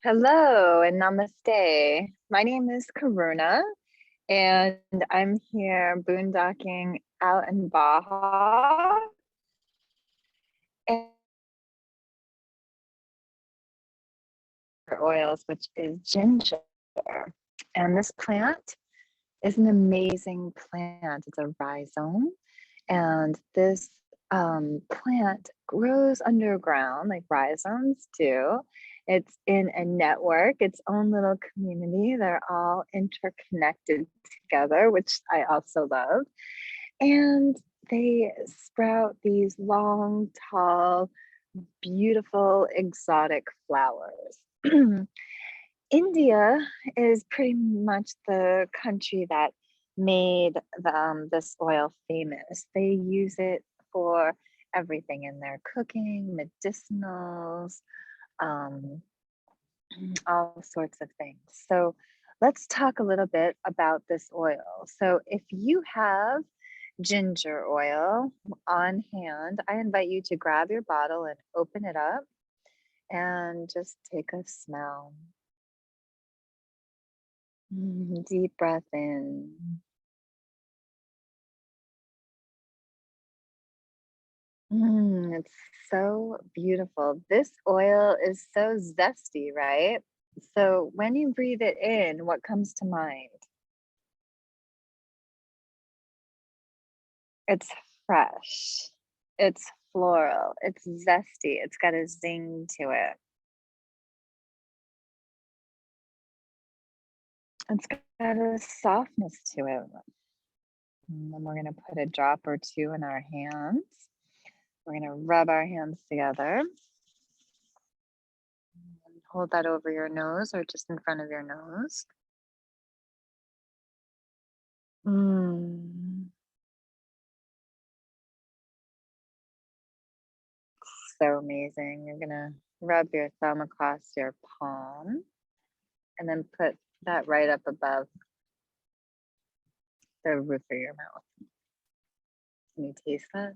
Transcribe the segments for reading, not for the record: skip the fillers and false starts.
Hello and namaste. My name is Karuna, and I'm here boondocking out in Baja. And oils, which is ginger. And this plant is an amazing plant. It's a rhizome, and this plant grows underground like rhizomes do. It's in a network, its own little community. They're all interconnected together, which I also love. And they sprout these long, tall, beautiful, exotic flowers. India is pretty much the country that made this oil famous. They use it for everything in their cooking, medicinals, um, all sorts of things. So let's talk a little bit about this oil. So if you have ginger oil on hand, I invite you to grab your bottle and open it up and just take a smell. Deep breath in. It's so beautiful. This oil is so zesty, right? So when you breathe it in, what comes to mind? It's fresh. It's floral. It's zesty. It's got a zing to it. It's got a softness to it. And then we're going to put a drop or two in our hands. We're going to rub our hands together. Hold that over your nose or just in front of your nose. So amazing. You're gonna rub your thumb across your palm and then put that right up above the roof of your mouth. Can you taste that?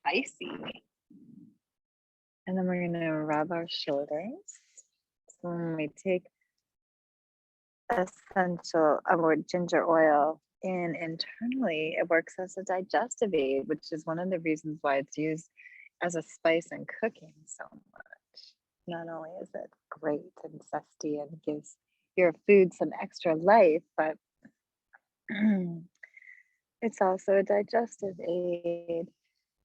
Spicy. And then we're gonna rub our shoulders. So when we take essential or ginger oil in internally, it works as a digestive aid, which is one of the reasons why it's used as a spice in cooking so much. Not only is it great and zesty and gives your food some extra life, but it's also a digestive aid.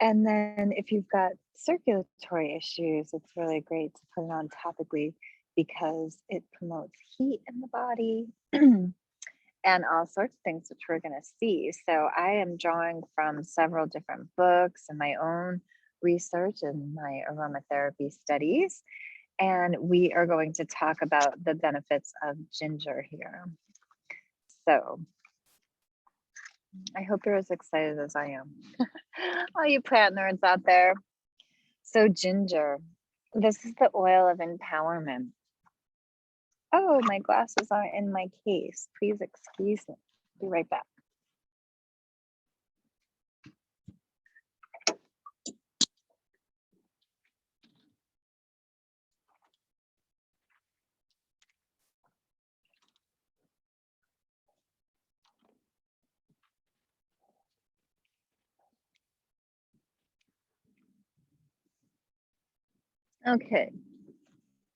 And then if you've got circulatory issues, it's really great to put it on topically because it promotes heat in the body and all sorts of things, which we're going to see. So I am drawing from several different books and my own research and my aromatherapy studies. And we are going to talk about the benefits of ginger here. So I hope you're as excited as I am. All you plant nerds out there. So ginger, this is the oil of empowerment. Oh, my glasses aren't in my case. Please excuse me. Be right back. Okay.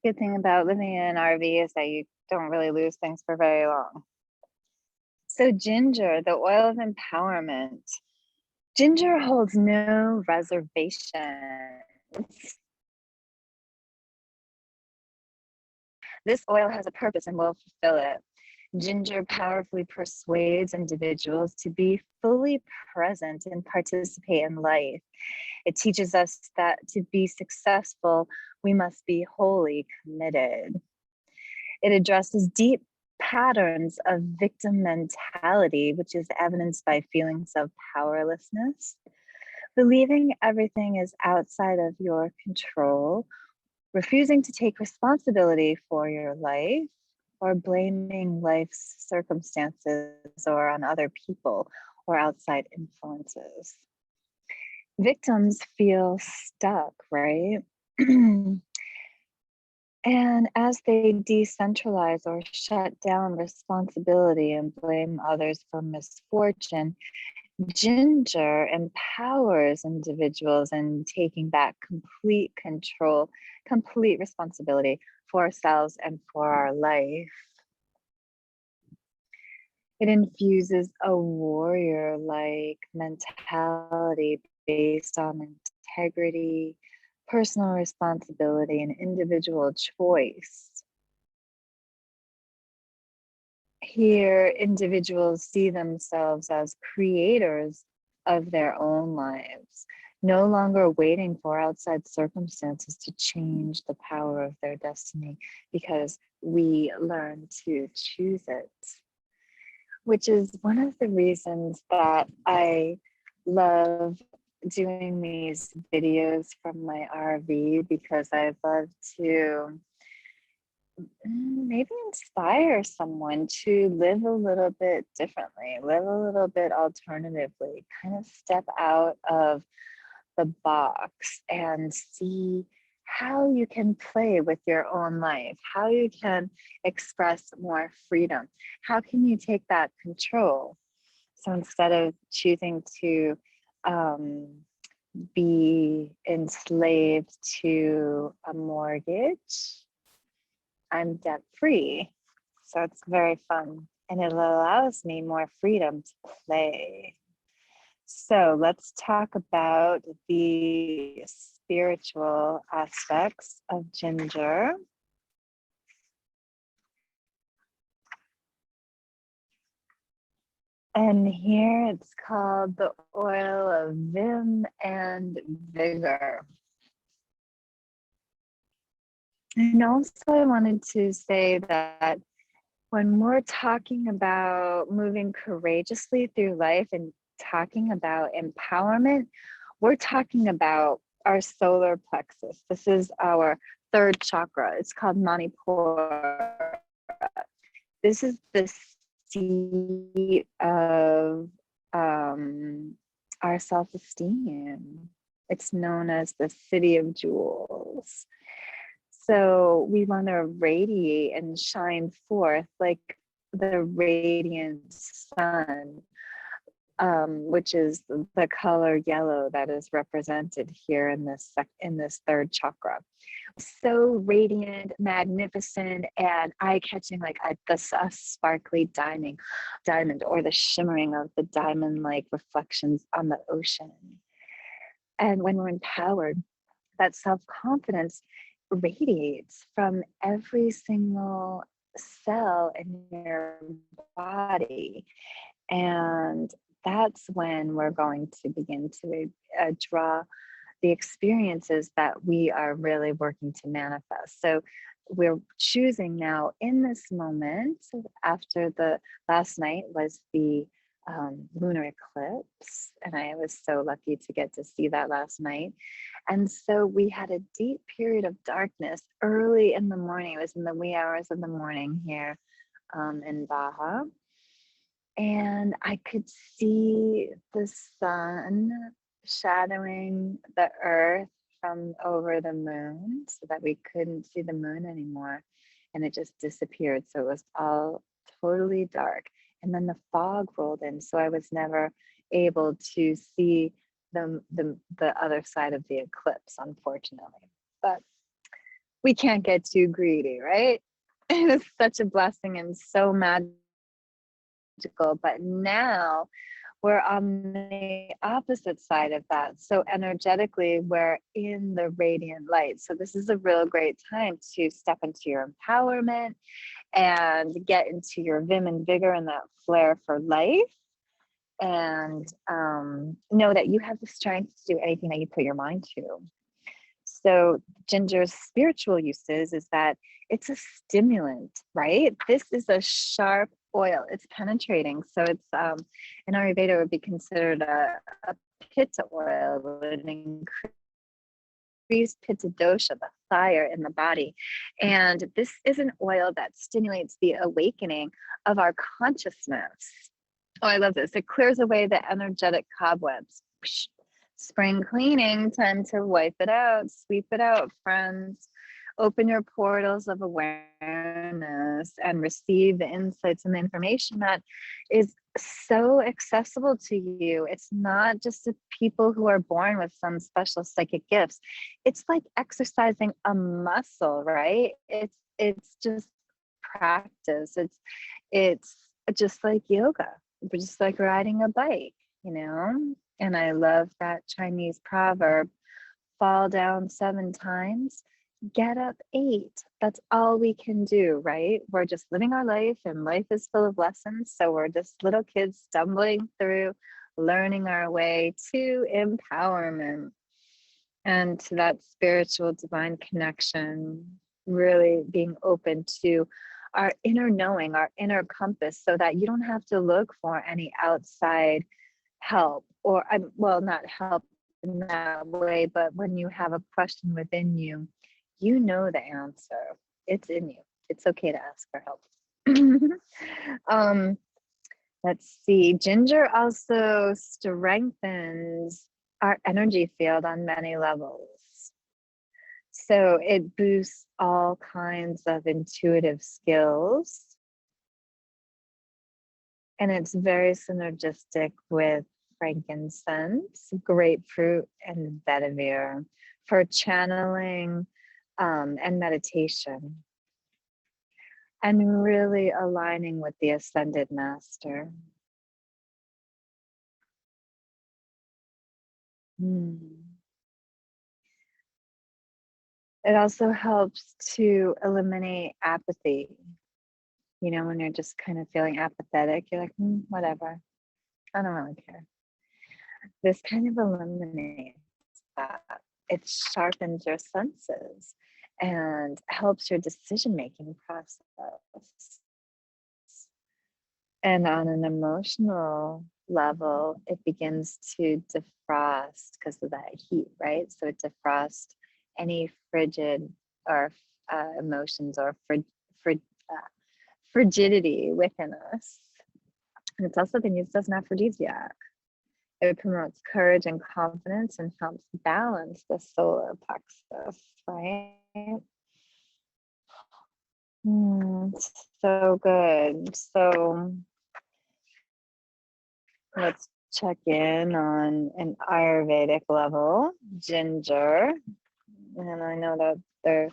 Good thing about living in an RV is that you don't really lose things for very long. So ginger, the oil of empowerment. Ginger holds no reservations. This oil has a purpose and will fulfill it. Ginger powerfully persuades individuals to be fully present and participate in life. It teaches us that to be successful, we must be wholly committed. It addresses deep patterns of victim mentality, which is evidenced by feelings of powerlessness, believing everything is outside of your control, refusing to take responsibility for your life, or blaming life's circumstances or on other people or outside influences. Victims feel stuck, right? And as they decentralize or shut down responsibility and blame others for misfortune, ginger empowers individuals in taking back complete control, complete responsibility for ourselves and for our life. It infuses a warrior like mentality based on integrity, personal responsibility, and individual choice. Here, individuals see themselves as creators of their own lives, no longer waiting for outside circumstances to change the power of their destiny, because we learn to choose it, which is one of the reasons that I love doing these videos from my RV, because I love to maybe inspire someone to live a little bit differently, live a little bit alternatively, kind of step out of the box and see how you can play with your own life, how you can express more freedom, how can you take that control. So instead of choosing to be enslaved to a mortgage, I'm debt free. So it's very fun and it allows me more freedom to play. So let's talk about the spiritual aspects of ginger. And here it's called the oil of vim and vigor. And also I wanted to say that when we're talking about moving courageously through life and talking about empowerment, we're talking about our solar plexus. This is our third chakra. It's called Manipura. This is the seat of our self-esteem. It's known as the city of jewels. So we want to radiate and shine forth like the radiant sun, which is the color yellow that is represented here in this third chakra. So radiant, magnificent, and eye-catching, like a sparkly diamond, or the shimmering of the diamond-like reflections on the ocean. And when we're empowered, that self-confidence radiates from every single cell in your body. And that's when we're going to begin to draw the experiences that we are really working to manifest. So we're choosing now in this moment, after the last night was the lunar eclipse, and I was so lucky to get to see that last night. And so we had a deep period of darkness early in the morning. It was in the wee hours of the morning here in Baja. And I could see the sun shadowing the earth from over the moon, so that we couldn't see the moon anymore. And it just disappeared. So it was all totally dark. And then the fog rolled in. So I was never able to see the other side of the eclipse, unfortunately. But we can't get too greedy, right? It was such a blessing and so magical. But now we're on the opposite side of that. So energetically, we're in the radiant light. So this is a real great time to step into your empowerment and get into your vim and vigor and that flair for life. And know that you have the strength to do anything that you put your mind to. So ginger's spiritual uses is that it's a stimulant, right? This is a sharp oil. It's penetrating. So it's in Ayurveda would be considered a pitta oil. It would increase pitta dosha, the fire in the body. And this is an oil that stimulates the awakening of our consciousness. Oh, I love this. It clears away the energetic cobwebs. Spring cleaning, time to wipe it out, sweep it out, friends. open your portals of awareness and receive the insights and the information that is so accessible to you. It's not just the people who are born with some special psychic gifts. It's like exercising a muscle, right? It's just practice. It's just like yoga, just like riding a bike, you know? And I love that Chinese proverb, fall down 7 times, get up 8. That's all we can do, right? We're just living our life, and life is full of lessons. So we're just little kids stumbling through, learning our way to empowerment and to that spiritual divine connection, really being open to our inner knowing, our inner compass, so that you don't have to look for any outside help, or well, not help in that way, but when you have a question within you, you know the answer. It's in you. It's okay to ask for help. Let's see. Ginger also strengthens our energy field on many levels. So it boosts all kinds of intuitive skills. And it's very synergistic with frankincense, grapefruit, and vetiver for channeling and meditation, and really aligning with the ascended master. It also helps to eliminate apathy. You know, when you're just kind of feeling apathetic, you're like, whatever, I don't really care. This kind of eliminates that. It sharpens your senses and helps your decision-making process. And on an emotional level, it begins to defrost because of that heat, right? So it defrosts any frigid or emotions or frigidity within us. And it's also been used as an aphrodisiac. It promotes courage and confidence and helps balance the solar plexus, right? So good. So let's check in on an Ayurvedic level. Ginger. And I know that they're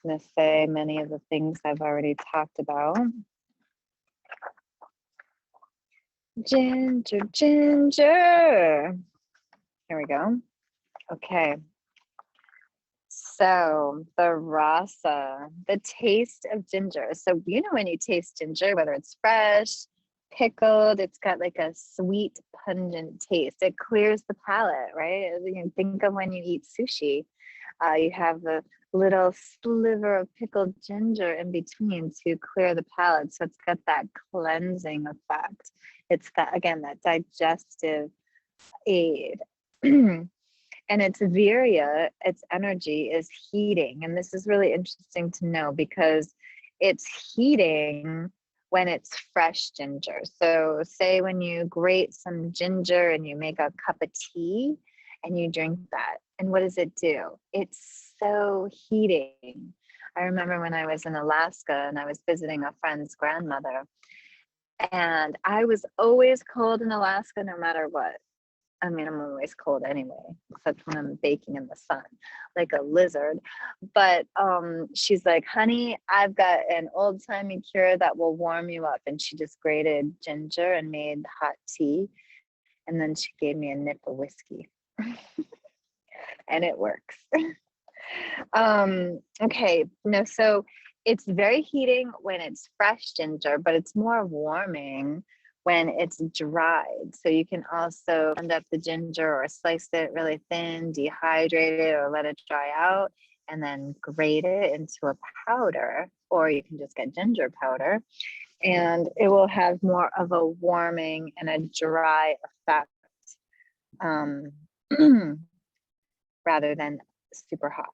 going to say many of the things I've already talked about. Ginger, ginger. Here we go. Okay. So the rasa, the taste of ginger. So you know when you taste ginger, whether it's fresh, pickled, it's got like a sweet, pungent taste. It clears the palate, right? You can think of when you eat sushi. You have a little sliver of pickled ginger in between to clear the palate. So it's got that cleansing effect. It's that, again, that digestive aid. And its virya, its energy is heating. And this is really interesting to know because it's heating when it's fresh ginger. So say when you grate some ginger and you make a cup of tea and you drink that, and what does it do? It's so heating. I remember when I was in Alaska and I was visiting a friend's grandmother, and I was always cold in Alaska no matter what. I mean, I'm always cold anyway, except when I'm baking in the sun, like a lizard. But she's like, honey, I've got an old-timey cure that will warm you up. And she just grated ginger and made hot tea. And then she gave me a nip of whiskey. And it works. Okay, no, so it's very heating when it's fresh ginger, but it's more warming when it's dried. So you can also blend up the ginger or slice it really thin, dehydrate it, or let it dry out, and then grate it into a powder, or you can just get ginger powder, and it will have more of a warming and a dry effect rather than super hot.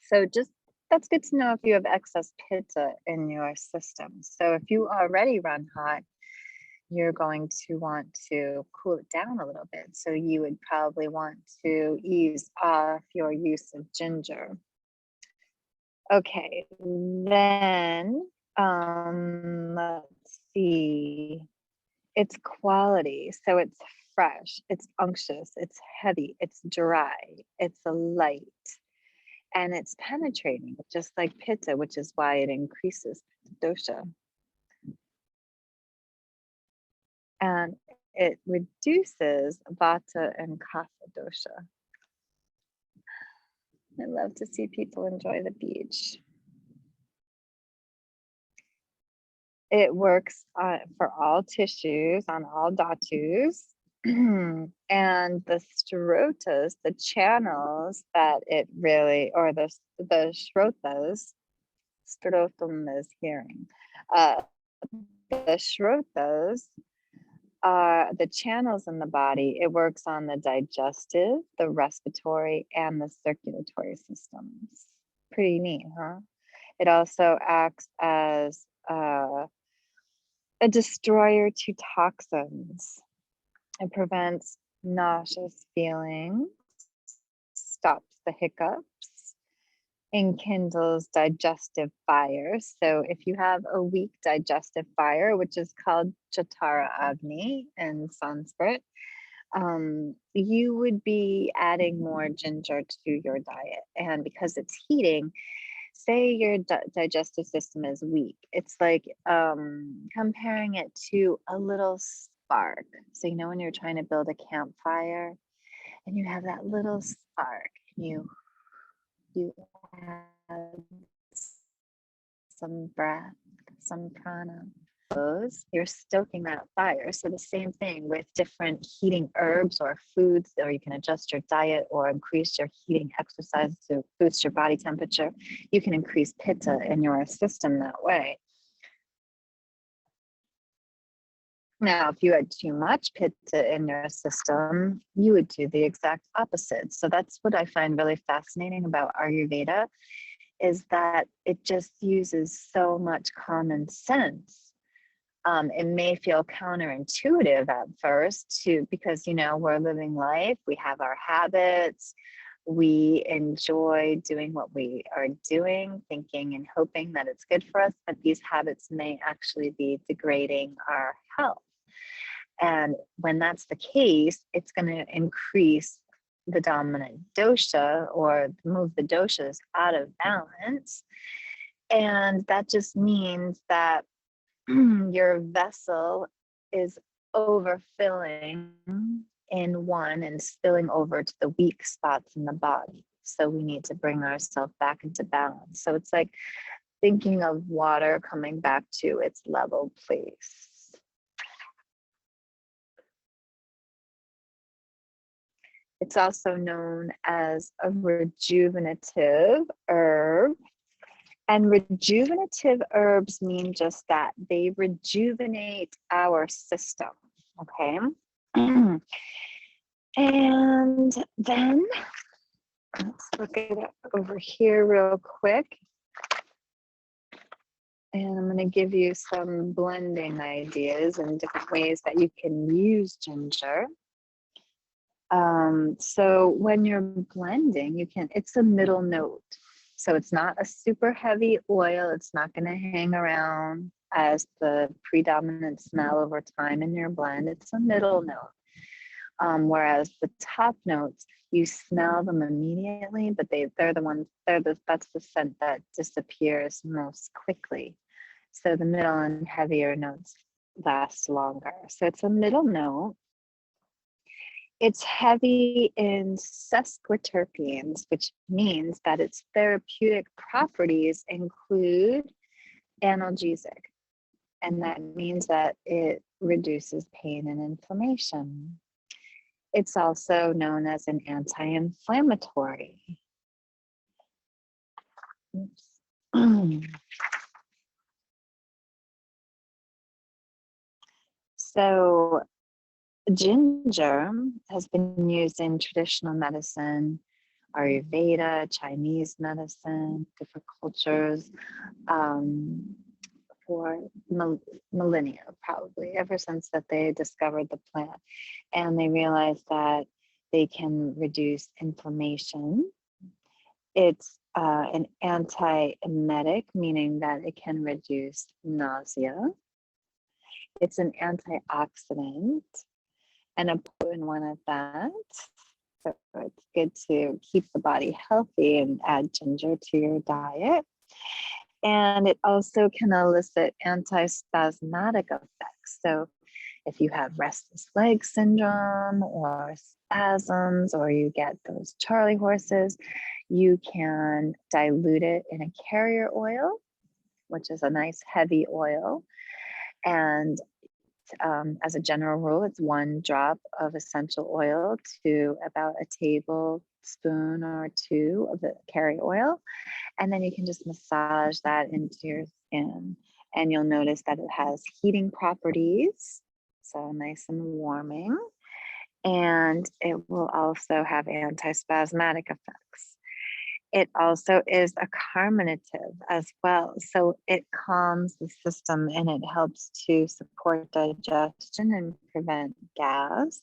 So just that's good to know if you have excess pitta in your system. So if you already run hot, you're going to want to cool it down a little bit. So you would probably want to ease off your use of ginger. Okay, then let's see. It's quality, so it's fresh, it's unctuous, it's heavy, it's dry, it's a light, and it's penetrating, just like pitta, which is why it increases dosha. And it reduces vata and kapha dosha. I love to see people enjoy the beach. It works for all tissues, on all dhatus. And the strotas, the channels that it really, or the shrotas, strotum is hearing. The shrotas are the channels in the body. It works on the digestive, the respiratory, and the circulatory systems. Pretty neat, huh? It also acts as a destroyer to toxins. It prevents nauseous feelings, stops the hiccups, enkindles digestive fire. So if you have a weak digestive fire, which is called Chatara Agni in Sanskrit, you would be adding more ginger to your diet. And because it's heating, say your digestive system is weak, it's like comparing it to a little spark. So you know when you're trying to build a campfire and you have that little spark, you add some breath, some prana, you're stoking that fire. So the same thing with different heating herbs or foods, or you can adjust your diet or increase your heating exercise to boost your body temperature. You can increase pitta in your system that way. Now, if you had too much pitta in your system, you would do the exact opposite. So that's what I find really fascinating about Ayurveda, is that it just uses so much common sense. It may feel counterintuitive at first because, we're living life, we have our habits, we enjoy doing what we are doing, thinking and hoping that it's good for us, but these habits may actually be degrading our health. And when that's the case, it's going to increase the dominant dosha or move the doshas out of balance. And that just means that your vessel is overfilling in one and spilling over to the weak spots in the body. So we need to bring ourselves back into balance. So it's like thinking of water coming back to its level place. It's also known as a rejuvenative herb. And rejuvenative herbs mean just that. They rejuvenate our system, okay? And then, let's look at it over here real quick. And I'm going to give you some blending ideas and different ways that you can use ginger. So when you're blending, it's a middle note. So it's not a super heavy oil. It's not going to hang around as the predominant smell over time in your blend. It's a middle note. Whereas the top notes, you smell them immediately, but that's the scent that disappears most quickly. So the middle and heavier notes last longer. So it's a middle note. It's heavy in sesquiterpenes, which means that its therapeutic properties include analgesic. And that means that it reduces pain and inflammation. It's also known as an anti-inflammatory. So ginger has been used in traditional medicine, Ayurveda, Chinese medicine, different cultures for millennia, probably, ever since that they discovered the plant. And they realized that they can reduce inflammation It's an antiemetic, meaning that it can reduce nausea. It's an antioxidant and a potent one at that. So it's good to keep the body healthy and add ginger to your diet. And it also can elicit antispasmodic effects. So if you have restless leg syndrome or spasms, or you get those Charlie horses, you can dilute it in a carrier oil, which is a nice heavy oil. And as a general rule, it's 1 drop of essential oil to about a tablespoon or 2 of the carrier oil. And then you can just massage that into your skin. And you'll notice that it has heating properties, so nice and warming. And it will also have antispasmodic effects. It also is a carminative as well. So it calms the system and it helps to support digestion and prevent gas.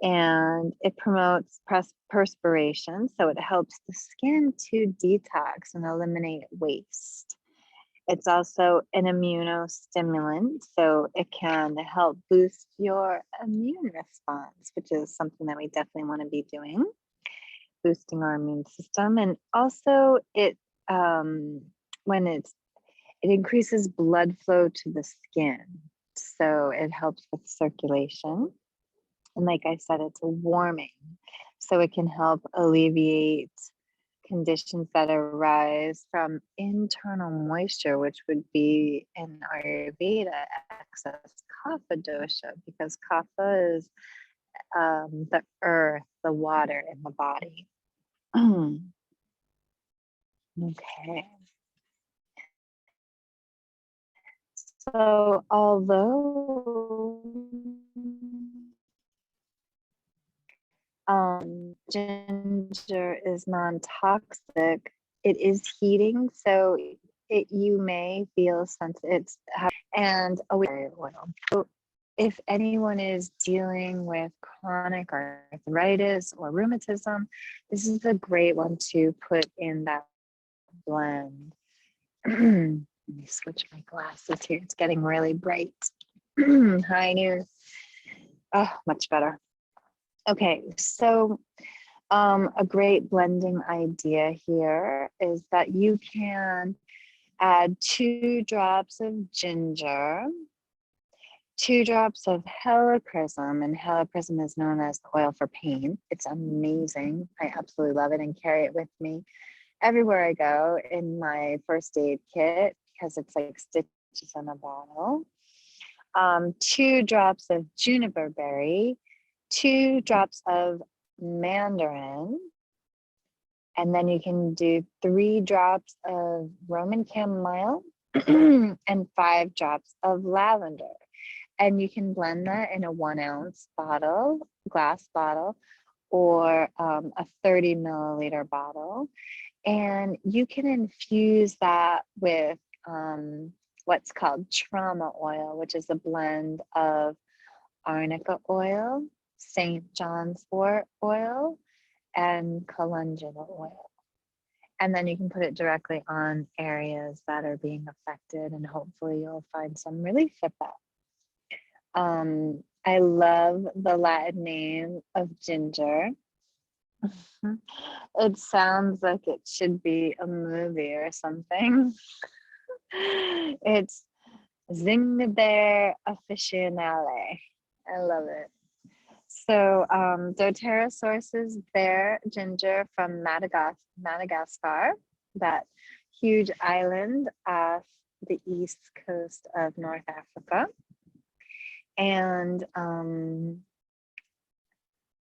And it promotes perspiration. So it helps the skin to detox and eliminate waste. It's also an immunostimulant, so it can help boost your immune response, which is something that we definitely want to be doing, boosting our immune system. And also it increases blood flow to the skin, so it helps with circulation. And like I said, it's a warming, so it can help alleviate conditions that arise from internal moisture, which would be in Ayurveda excess kapha dosha, because kapha is the earth, the water in the body. Okay. So although ginger is non-toxic, it is heating, so you may feel sensitive and oil. So if anyone is dealing with chronic arthritis or rheumatism, this is a great one to put in that blend. Let me switch my glasses here. It's getting really bright. High news. Oh, much better. Okay, so a great blending idea here is that you can add 2 drops of ginger, 2 drops of helichrysum, and helichrysum is known as the oil for pain. It's amazing. I absolutely love it and carry it with me everywhere I go in my first aid kit because it's like stitches in a bottle. 2 drops of juniper berry, 2 drops of mandarin, and then you can do 3 drops of Roman chamomile and 5 drops of lavender. And you can blend that in a 1-ounce bottle, glass bottle, or a 30 milliliter bottle. And you can infuse that with what's called trauma oil, which is a blend of arnica oil, St. John's wort oil, and calendula oil. And then you can put it directly on areas that are being affected, and hopefully you'll find some relief with that. I love the Latin name of ginger. It sounds like it should be a movie or something. It's Zingiber officinale. I love it. So dōTERRA sources their ginger from Madagascar, that huge island off the east coast of North Africa. And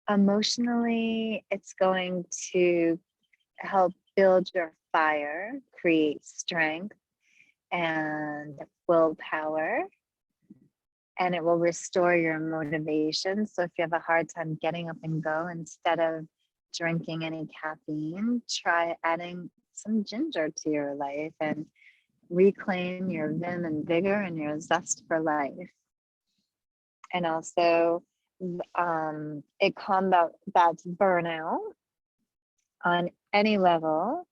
emotionally, it's going to help build your fire, create strength and willpower, and it will restore your motivation. So if you have a hard time getting up and go, instead of drinking any caffeine, try adding some ginger to your life and reclaim your vim and vigor and your zest for life. And also it combats burnout on any level,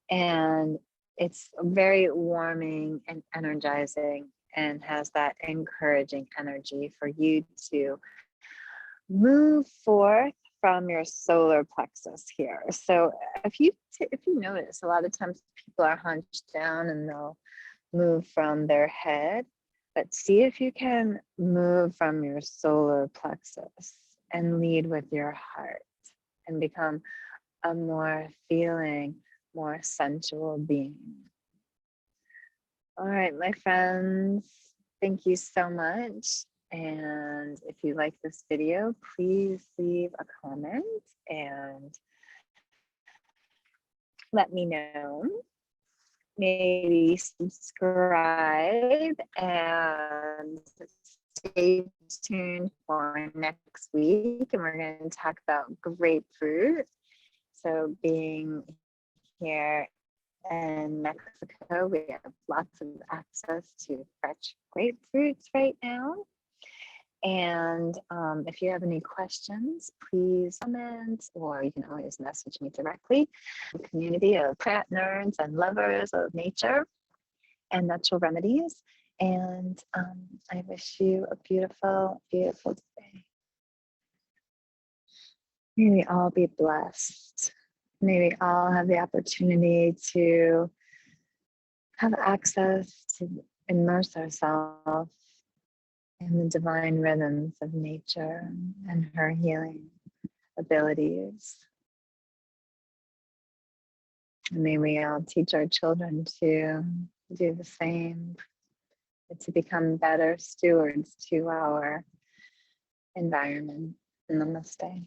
and it's very warming and energizing and has that encouraging energy for you to move forth from your solar plexus here. So if you notice, a lot of times people are hunched down and they'll move from their head, but see if you can move from your solar plexus and lead with your heart and become a more feeling, more sensual being. All right, my friends, thank you so much. And if you like this video, please leave a comment and let me know. Maybe subscribe and stay tuned for next week. And we're going to talk about grapefruit. So being here in Mexico, we have lots of access to fresh grapefruits right now. And if you have any questions, please comment, or you can always message me directly. A community of plant nerds and lovers of nature and natural remedies. And I wish you a beautiful, beautiful day. May we all be blessed. May we all have the opportunity to have access to immerse ourselves in the divine rhythms of nature and her healing abilities. And may we all teach our children to do the same, to become better stewards to our environment. Namaste.